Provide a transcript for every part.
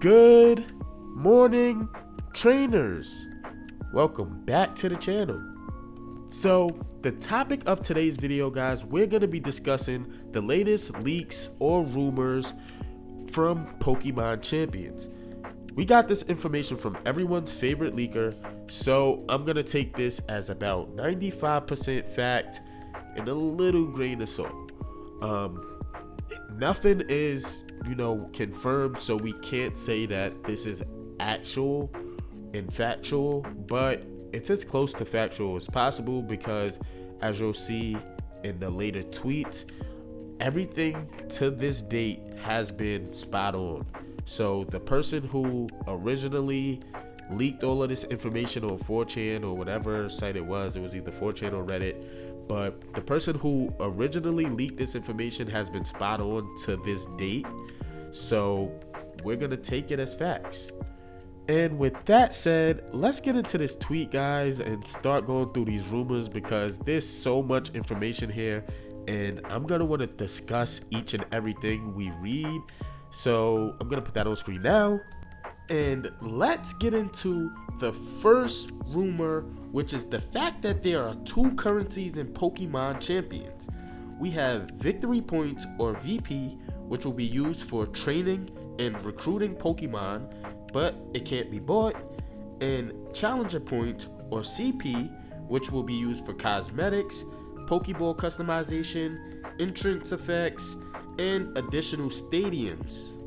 Good morning, trainers. Welcome back to the channel. So, the topic of today's video, guys, we're going to be discussing the latest leaks or rumors from Pokemon Champions. We got this information from everyone's favorite leaker, so I'm going to take this as about 95% fact and a little grain of salt. Nothing is, confirmed, so we can't say that this is actual and factual, but it's as close to factual as possible because, as you'll see in the later tweets, everything to this date has been spot on. So the person who originally leaked all of this information on 4chan or whatever site it was either 4chan or Reddit, but the person who originally leaked this information has been spot on to this date. So we're gonna take it as facts. And with that said, let's get into this tweet, guys, and start going through these rumors because there's so much information here and I'm gonna want to discuss each and everything we read. So I'm gonna put that on screen now. And let's get into the first rumor, which is the fact that there are two currencies in Pokemon Champions. We have Victory Points, or VP, which will be used for training and recruiting Pokemon, but it can't be bought, and Challenger Points, or CP, which will be used for cosmetics, Pokeball customization, entrance effects, and additional stadiums.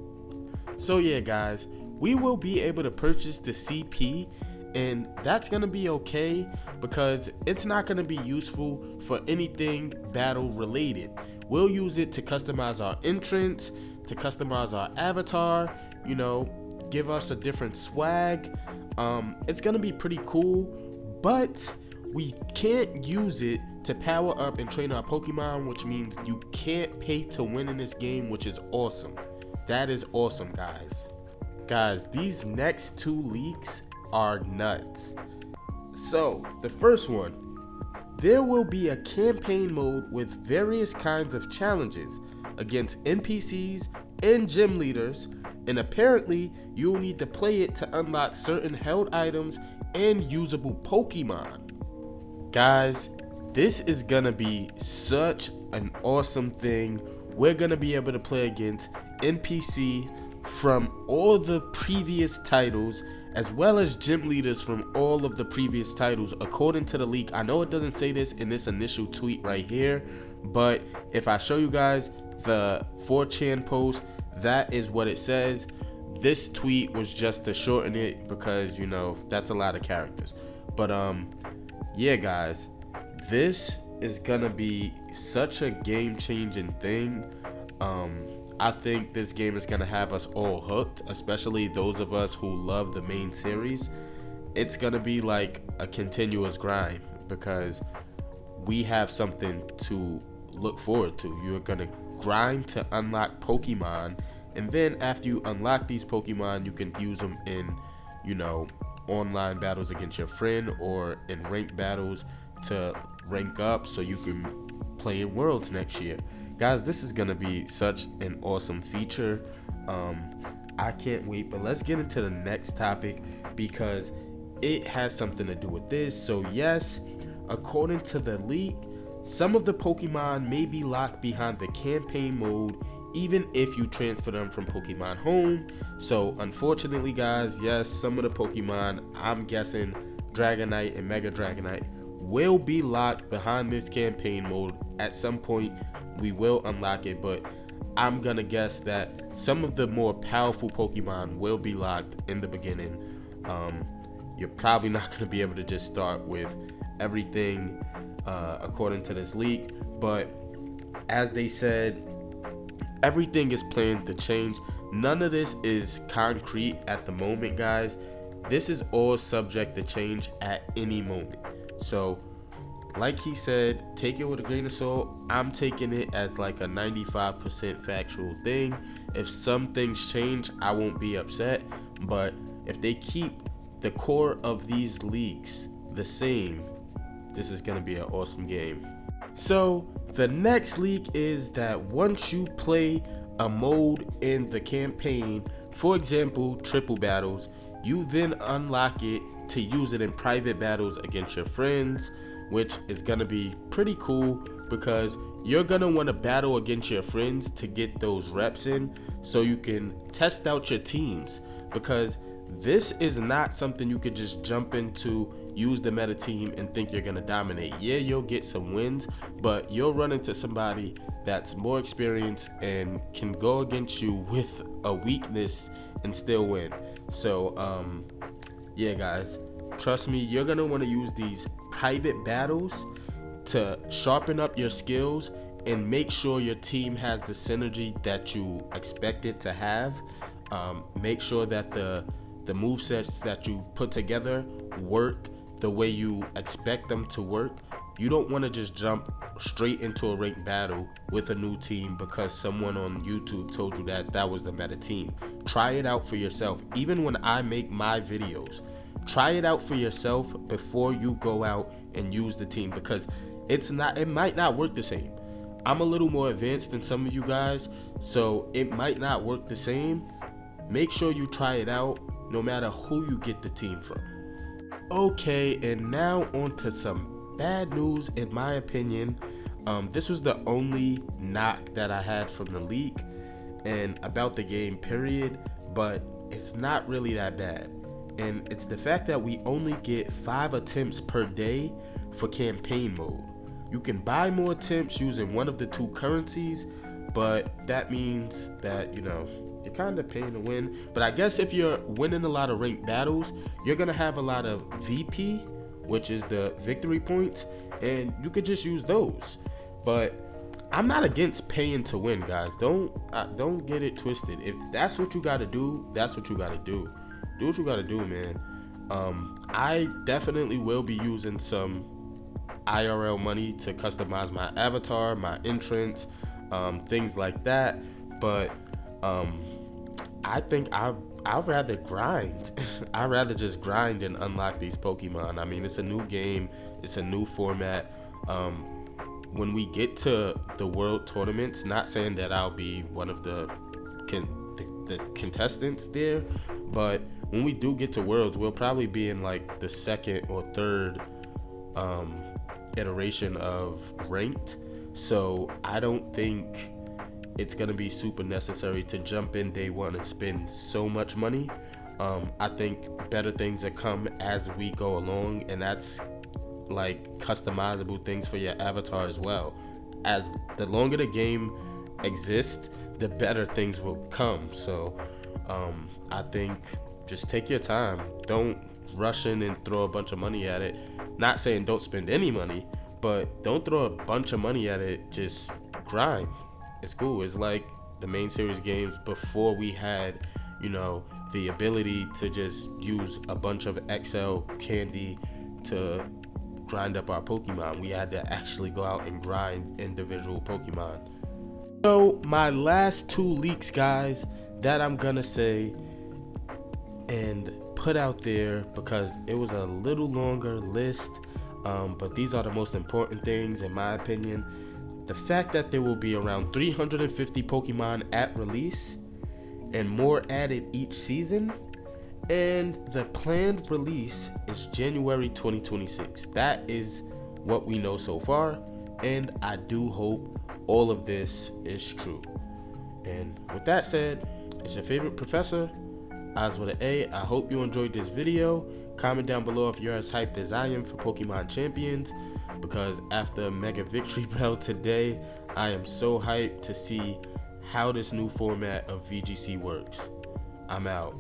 So yeah, guys, we will be able to purchase the CP, and that's going to be okay because it's not going to be useful for anything battle related. We'll use it to customize our entrance, to customize our avatar, give us a different swag. It's going to be pretty cool, but we can't use it to power up and train our Pokemon, which means you can't pay to win in this game, which is awesome. That is awesome, guys. Guys, these next two leaks are nuts. So, the first one, there will be a campaign mode with various kinds of challenges against NPCs and gym leaders, and apparently you'll need to play it to unlock certain held items and usable Pokemon. Guys, this is gonna be such an awesome thing. We're gonna be able to play against NPCs from all the previous titles, as well as gym leaders from all of the previous titles, according to the leak. I know it doesn't say this in this initial tweet right here, but if I show you guys the 4chan post, that is what it says. This tweet was just to shorten it because, that's a lot of characters. But yeah, guys, this is gonna be such a game-changing thing. I think this game is going to have us all hooked, especially those of us who love the main series. It's going to be like a continuous grind because we have something to look forward to. You're going to grind to unlock Pokemon, and then after you unlock these Pokemon, you can use them in, online battles against your friend or in ranked battles to rank up so you can play in Worlds next year. Guys, this is gonna be such an awesome feature. I can't wait, but let's get into the next topic because it has something to do with this. So yes, according to the leak, some of the Pokemon may be locked behind the campaign mode even if you transfer them from Pokemon Home. So unfortunately, guys, yes, some of the Pokemon, I'm guessing Dragonite and Mega Dragonite, will be locked behind this campaign mode. At some point we will unlock it, but I'm gonna guess that some of the more powerful Pokemon will be locked in the beginning. You're probably not gonna be able to just start with everything according to this leak, but as they said, everything is planned to change. None of this is concrete at the moment, guys. This is all subject to change at any moment. So like he said, take it with a grain of salt. I'm taking it as like a 95% factual thing. If some things change, I won't be upset. But if they keep the core of these leaks the same, this is going to be an awesome game. So the next leak is that once you play a mode in the campaign For example, triple battles. You then unlock it to use it in private battles against your friends, which is gonna be pretty cool because you're gonna want to battle against your friends to get those reps in so you can test out your teams, because this is not something you could just jump into, use the meta team and think you're gonna dominate. Yeah, you'll get some wins, but you'll run into somebody that's more experienced and can go against you with a weakness and still win. So yeah guys, trust me, you're gonna want to use these private battles to sharpen up your skills and make sure your team has the synergy that you expect it to have. Make sure that the movesets that you put together work the way you expect them to work. You don't want to just jump straight into a ranked battle with a new team because someone on YouTube told you that that was the meta team. Try it out for yourself. Even when I make my videos, try it out for yourself before you go out and use the team, because it might not work the same. I'm a little more advanced than some of you guys, so it might not work the same. Make sure you try it out no matter who you get the team from. Okay, and now on to some bad news in my opinion. This was the only knock that I had from the leak and about the game period, but it's not really that bad. And it's the fact that we only get 5 attempts per day for campaign mode. You can buy more attempts using one of the 2 currencies, but that means that, you know, you're kind of paying to win. But I guess if you're winning a lot of ranked battles, you're gonna have a lot of VP, which is the victory points, and you could just use those. But I'm not against paying to win, guys. Don't get it twisted. If that's what you gotta do, that's what you gotta do. Do what you gotta do, man. I definitely will be using some IRL money to customize my avatar, my entrance, things like that. But I think I'd rather grind. I'd rather just grind and unlock these Pokemon. I mean, it's a new game, it's a new format. When we get to the world tournaments, not saying that I'll be one of the contestants there, but when we do get to worlds, we'll probably be in like the 2nd or 3rd iteration of ranked. So I don't think it's gonna be super necessary to jump in day 1 and spend so much money. I think better things are come as we go along, and that's like customizable things for your avatar as well. As the longer the game exists, the better things will come. So I think just take your time. Don't rush in and throw a bunch of money at it. Not saying don't spend any money, but don't throw a bunch of money at it. Just grind. It's cool. It's like the main series games before we had, you know, the ability to just use a bunch of XL candy to grind up our Pokemon. We had to actually go out and grind individual Pokemon. So my last 2 leaks, guys, that I'm gonna say and put out there, because it was a little longer list, but these are the most important things in my opinion. The fact that there will be around 350 Pokemon at release and more added each season, and the planned release is January 2026. That is what we know so far, and I do hope all of this is true. And with that said, it's your favorite professor, Oz with an A. I hope you enjoyed this video. Comment down below if you're as hyped as I am for Pokemon Champions, because after Mega Victory Bell today, I am so hyped to see how this new format of VGC works. I'm out.